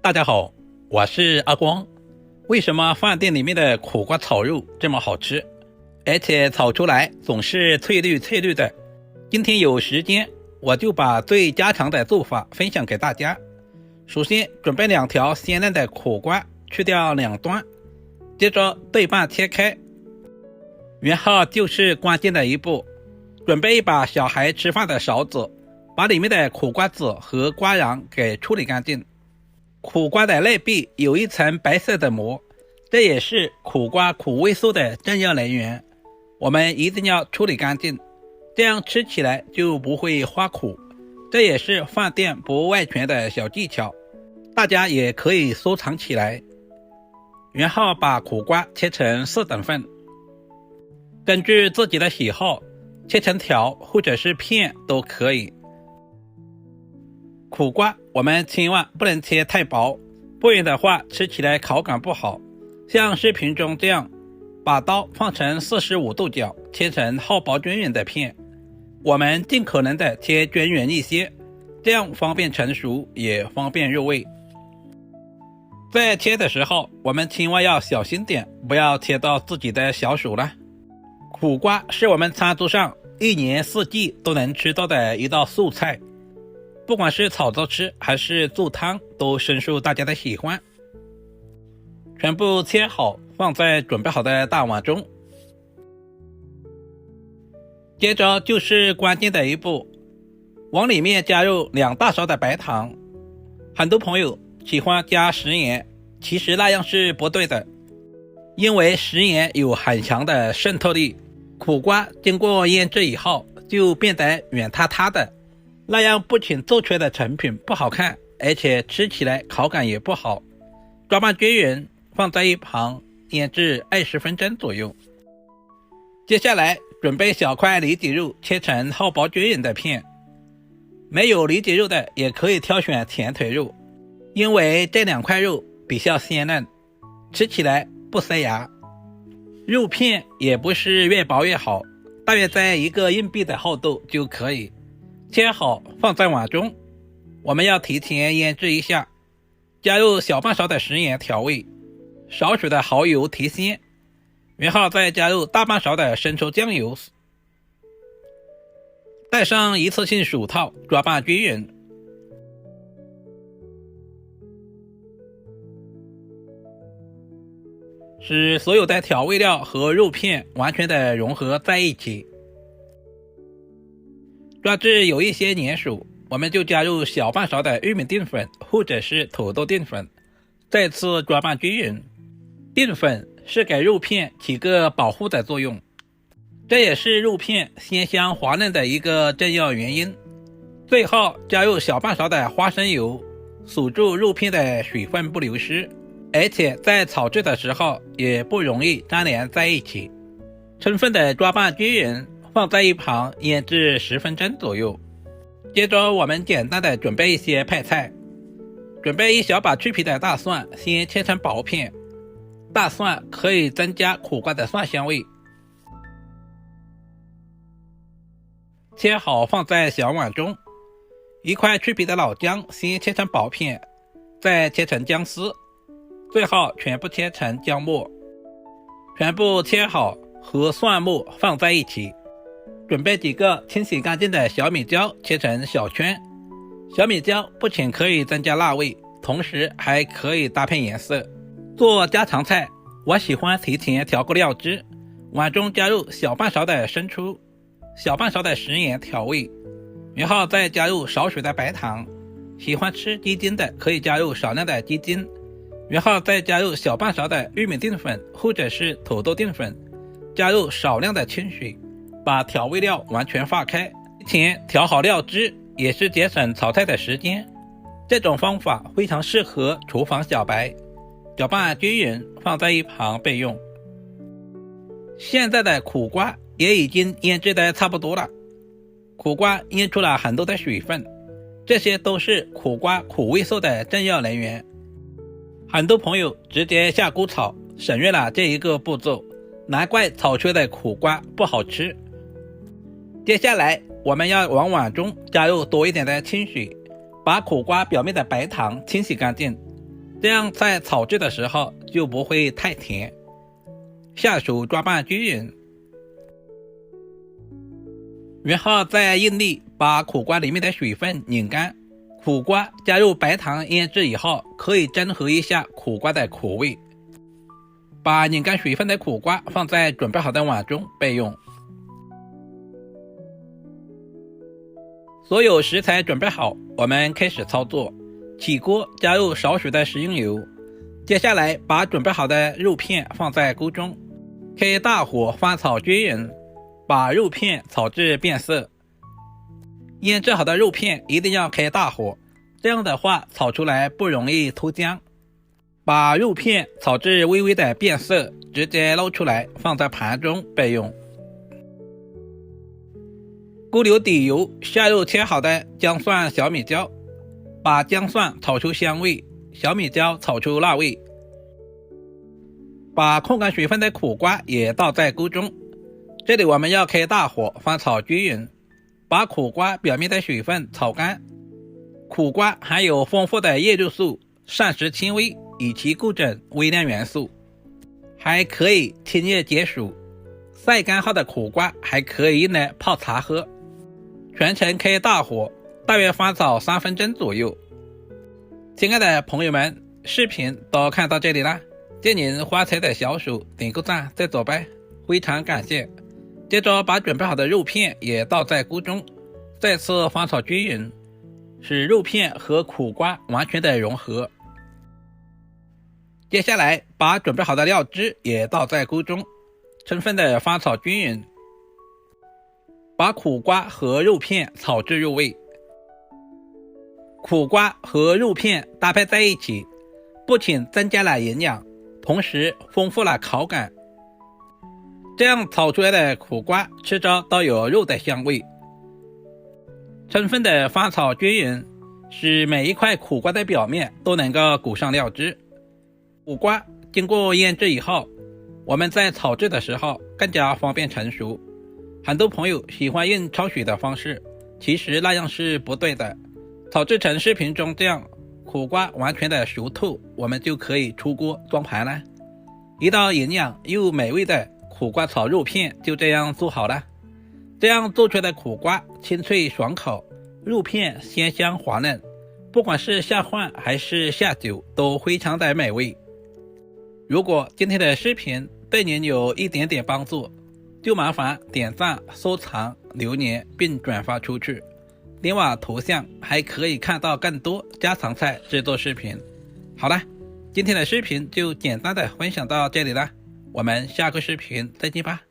大家好，我是阿光。为什么饭店里面的苦瓜炒肉这么好吃，而且炒出来总是翠绿翠绿的？今天有时间，我就把最家常的做法分享给大家。首先准备2条鲜嫩的苦瓜，去掉两端，接着对半切开。然后就是关键的一步，准备一把小孩吃饭的勺子，把里面的苦瓜籽和瓜瓤给处理干净。苦瓜的内壁有一层白色的膜，这也是苦瓜苦味素的重要来源，我们一定要处理干净，这样吃起来就不会发苦。这也是饭店不外传的小技巧，大家也可以收藏起来。然后把苦瓜切成4等份，根据自己的喜好切成条或者是片都可以。苦瓜我们千万不能切太薄，不然的话吃起来口感不好。像视频中这样，把刀放成45度角，切成厚薄均匀的片。我们尽可能的切均匀一些，这样方便成熟也方便入味。在切的时候我们千万要小心点，不要切到自己的小手了。苦瓜是我们餐桌上1年4季都能吃到的一道素菜，不管是炒着吃还是做汤都深受大家的喜欢。全部切好放在准备好的大碗中。接着就是关键的一步，往里面加入2大勺的白糖。很多朋友喜欢加食盐，其实那样是不对的，因为食盐有很强的渗透力，苦瓜经过腌制以后就变得软塌塌的，那样不仅做出来的成品不好看，而且吃起来口感也不好。抓拌均匀，放在一旁腌制20分钟左右。接下来准备小块里脊肉，切成厚薄均匀的片。没有里脊肉的也可以挑选前腿肉，因为这2块肉比较鲜嫩，吃起来不塞牙。肉片也不是越薄越好，大约在1个硬币的厚度就可以。切好放在碗中，我们要提前腌制一下，加入小半勺的食盐调味，少许的蚝油提鲜，然后再加入大半勺的生抽酱油，戴上一次性手套抓拌均匀。使所有的调味料和肉片完全的融合在一起。抓至有一些粘手，我们就加入小半勺的玉米淀粉或者是土豆淀粉，再次抓拌均匀。淀粉是给肉片起个保护的作用，这也是肉片鲜香滑嫩的一个重要原因。最后加入小半勺的花生油，锁住肉片的水分不流失，而且在炒制的时候也不容易粘连在一起。充分的抓拌均匀，放在一旁腌制10分钟左右。接着我们简单的准备一些配菜，准备1小把去皮的大蒜，先切成薄片。大蒜可以增加苦瓜的蒜香味。切好放在小碗中。1块去皮的老姜，先切成薄片，再切成姜丝，最后全部切成姜末。全部切好和蒜末放在一起。准备几个清洗干净的小米椒，切成小圈。小米椒不仅可以增加辣味，同时还可以搭配颜色。做家常菜，我喜欢提前调个料汁，碗中加入小半勺的生抽，小半勺的食盐调味，然后再加入少许的白糖。喜欢吃鸡精的可以加入少量的鸡精，然后再加入小半勺的玉米淀粉或者是土豆淀粉，加入少量的清水，把调味料完全化开。提前调好料汁也是节省炒菜的时间，这种方法非常适合厨房小白。搅拌均匀，放在一旁备用。现在的苦瓜也已经腌制的差不多了，苦瓜腌出了很多的水分，这些都是苦瓜苦味素的重要来源。很多朋友直接下锅炒，省略了这一个步骤，难怪炒出来的苦瓜不好吃。接下来我们要往碗中加入多一点的清水，把苦瓜表面的白糖清洗干净，这样在炒制的时候就不会太甜。下手抓拌均匀，然后再用力把苦瓜里面的水分拧干。苦瓜加入白糖腌制以后，可以中和一下苦瓜的苦味。把拧干水分的苦瓜放在准备好的碗中备用。所有食材准备好，我们开始操作。起锅加入少许的食用油，接下来把准备好的肉片放在锅中，开大火翻炒均匀，把肉片炒至变色。腌制好的肉片一定要开大火，这样的话炒出来不容易脱浆。把肉片炒至微微的变色，直接捞出来放在盘中备用。锅留底油，下入切好的姜蒜、小米椒，把姜蒜炒出香味，小米椒炒出辣味。把控干水分的苦瓜也倒在锅中，这里我们要开大火翻炒均匀，把苦瓜表面的水分炒干。苦瓜含有丰富的叶绿素、膳食纤维以及各种微量元素，还可以清热解暑。晒干后的苦瓜还可以用来泡茶喝。全程开大火，大约翻炒3分钟左右。亲爱的朋友们，视频都看到这里了，借您花财的小手点个赞再走呗，非常感谢。接着把准备好的肉片也倒在锅中，再次翻炒均匀，使肉片和苦瓜完全的融合。接下来把准备好的料汁也倒在锅中，充分的翻炒均匀，把苦瓜和肉片炒至入味。苦瓜和肉片搭配在一起，不仅增加了营养，同时丰富了口感。这样炒出来的苦瓜吃着都有肉的香味。充分的翻炒均匀，使每一块苦瓜的表面都能够裹上料汁。苦瓜经过腌制以后，我们在炒制的时候更加方便成熟。很多朋友喜欢用焯水的方式，其实那样是不对的。炒制成视频中这样，苦瓜完全的熟透，我们就可以出锅装盘了。一道营养又美味的苦瓜炒肉片就这样做好了。这样做出来的苦瓜清脆爽口，肉片鲜香滑嫩，不管是下饭还是下酒都非常的美味。如果今天的视频对您有一点点帮助，就麻烦点赞、收藏、留言并转发出去。点我头像还可以看到更多家常菜制作视频。好了，今天的视频就简单的分享到这里了，我们下个视频再见吧。